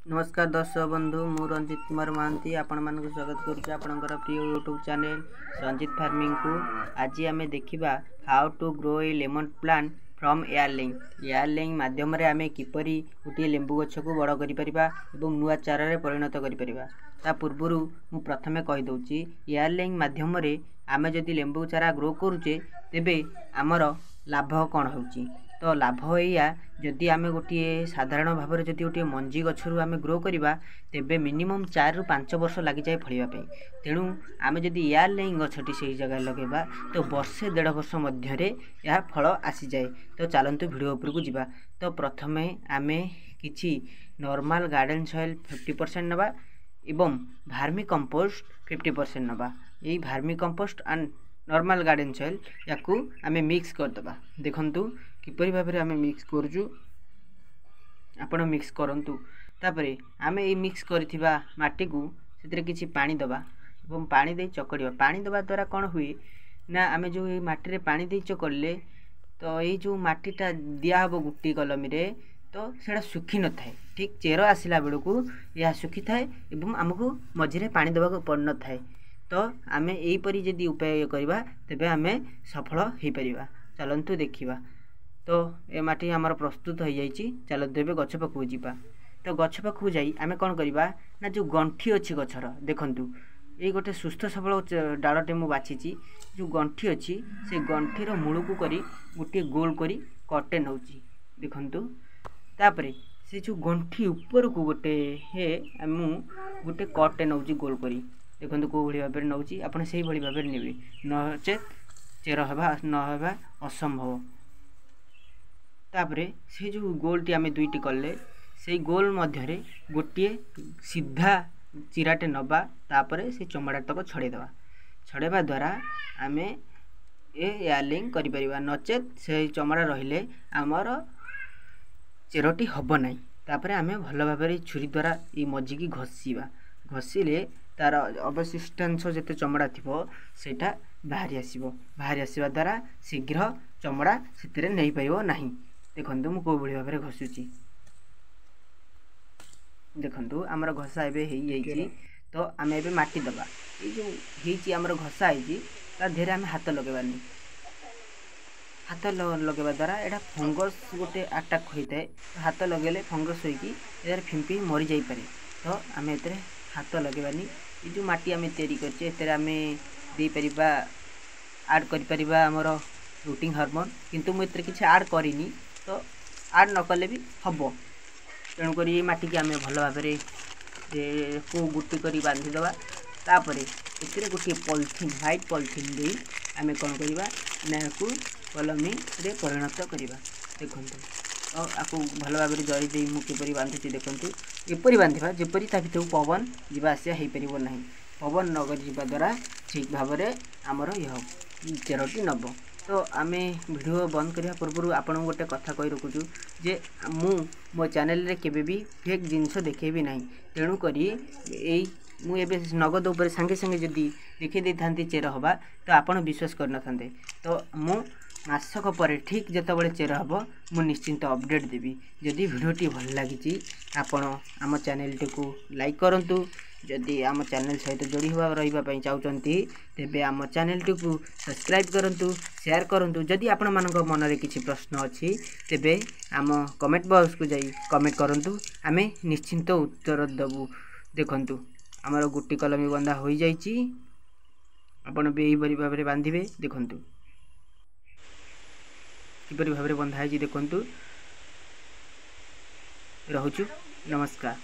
नमस्कार दर्शक बंधु मु रंजित कुमार महांती आपण मानक स्वागत करुच्चे आपणकर प्रिय यूट्यूब चैनल रंजित फार्मिंग को। आज आम देखा how to grow a lemon plant from air layering माध्यम आम किपरि गोटे लेंबू गछ को बड़ कर नुआ चारा परिणत कर पूर्वर मु प्रथमे कहीदे एयरलिंग माध्यम आम जदि लेंबू चारा ग्रो करुचे तेबे आमर लाभ कौन होची। तो लाभ या जदि आम गोटे साधारण भाव में जदि गोटे मंजी गच्छरू आम ग्रो करवा तेबे मिनिमम 4 ରୁ 5 वर्ष लगी जाए फड़ापी। तेणु आम जदि एयरलाइन गछटी से जगह लगेबा तो वर्षे 1.5 वर्ष मध्य यह फल आसी जाए। तो चलतु वीडियो उपरकू जावा। तो प्रथमे आम किछि नॉर्मल गार्डन सॉइल 50% नबा एवं भार्मी कंपोस्ट 50% नबा। यही vermicompost and normal garden soil याकू आम मिक्स करदबा। देखंतु किपरि भाव में आम मिक्स करूँ आपण मिक्स करंतु। तापरे आम ये मिक्स करथिबा माटी को से किछि पानी दबा एवं पानी दे चकड़िया। पानी दबा द्वारा कौन हुए ना आम जो ये माटी रे पानी दे चकड़ले तो ये जो माटीटा दिया हबो गुटी कलमी रे तो सेटा सुखी न थाए। ठीक चेर आसिला बेलू यह सुखी थाए एवं आमको मझिरे पानी दबा पड़ न थाए। तो आम यहीपरि जदि उपाय करवा तेबे आम सफल हो पारिबा। चलंतु देखिबा। तो ये माटी आमर प्रस्तुत हो जाइए। चलते एवं गछ पाखक जावा। तो गछ पाखक जाई आम कौन करवा ना जो गंठी अच्छी गछर देखंतु ये गोटे सुस्थ सबल डालटे मु बाछी जो गंठी अच्छी से गंठीर मूल को करी गोटे गोल करी कटे नौची देखंतु। तापरे से जो गंठी ऊपर को गोटे हे मु गोटे कटे नौची गोल करी देखंतु को भली भाव नौची आपण से भली भाव नेबे नचेत चेर हवा न हवा असंभव। तापरे से जो गोलटी आम दुईटी कले से गोल मध्य गोटे सीधा चिराटे नबा तापरे से चमड़ा तक छड़ेदवा। छड़ेबा द्वारा आम एयरलिंग करिपरिबा नचेत से चमड़ा रहिले आमर चेरटी हब नाही। तापरे आम भल भाव छुरी द्वारा ये मझी की घसीबा। घसीले तार अवशिष्टांश जते चमड़ा थिबो सेटा बाहरी आसीबा द्वारा शीघ्र चमड़ा से नहीं पाइबो नाही। देखंतु मु को भली भाव में घसुची देखंतु आमर घसा एबे हेई जाईची। तो आम एबे माटी दबा ये जो हेची आमर घसा आईची ता धेरे आम हाथ लगेबानी। हाथ लगेबा द्वारा एटा फंगस गोटे अटैक होता है। हाथ लगेले फंगस होइकी एदार फिंपी मरी जाई पारे। तो आम एतरे हाथ लगेबानी। ये जो माटी आम तैयारी करछे एतरे आम दे परिबा ऐड करि परिबा आमर रूटिंग हार्मोन किंतु मु एतरे किछ ऐड करिनी। तो ऐड न कले भी हम तेणुक ये माटी की आम भल भाव को गुटी कर बांधिदवा। तापर ए गोटे पॉलिथीन व्हाइट पॉलिथीन दे आम कौन करवा ना को कलमी रे परिणत करवा। देखंतु तो आपको भल भाव जरी दे मु किपरि बांधुची देखंतु एपरि बांधिबा जेपरि ता भितर पवन जीवा आसिया हेई परिबो नाही। पवन नगर जीवा द्वारा ठीक भाव में आमर यह चेरटी नब। तो आम वीडियो बंद करने पूर्व आपन गोटे कथा कही रखुचु जे मो चैनल रे केबे भी फेक जिनस देखेबी नहीं। तेणुक मुझे नगद उपर सांगे सांगे जदि देखे दे थांती चेर हवा तो आपन विश्वास कर नथांते। तो मु मासक पर ठीक जितेबाला चेर हम मु निश्चिंत अपडेट देवी। जदि वीडियोटी भल लगी आपन आम चैनल टी को लाइक करंतु। जदि आम चैनल सहित जोड़ी हुआ रही चाहते तेबे आम चैनल टी को सब्सक्राइब करंतु शेयर करंतु। जदि आपण मानक मन रे किछि प्रश्न अछि तेबे आम कमेंट बॉक्स को जाई कमेंट करंतु आम निश्चिंत उत्तर देबु। देखंतु आमर गुटी कलमी बंधा हो जाइछि आपण बे एही भाव में बांधिबे। देखंतु किपरि भाव में बंधा है देखंतु। रहुछु नमस्कार।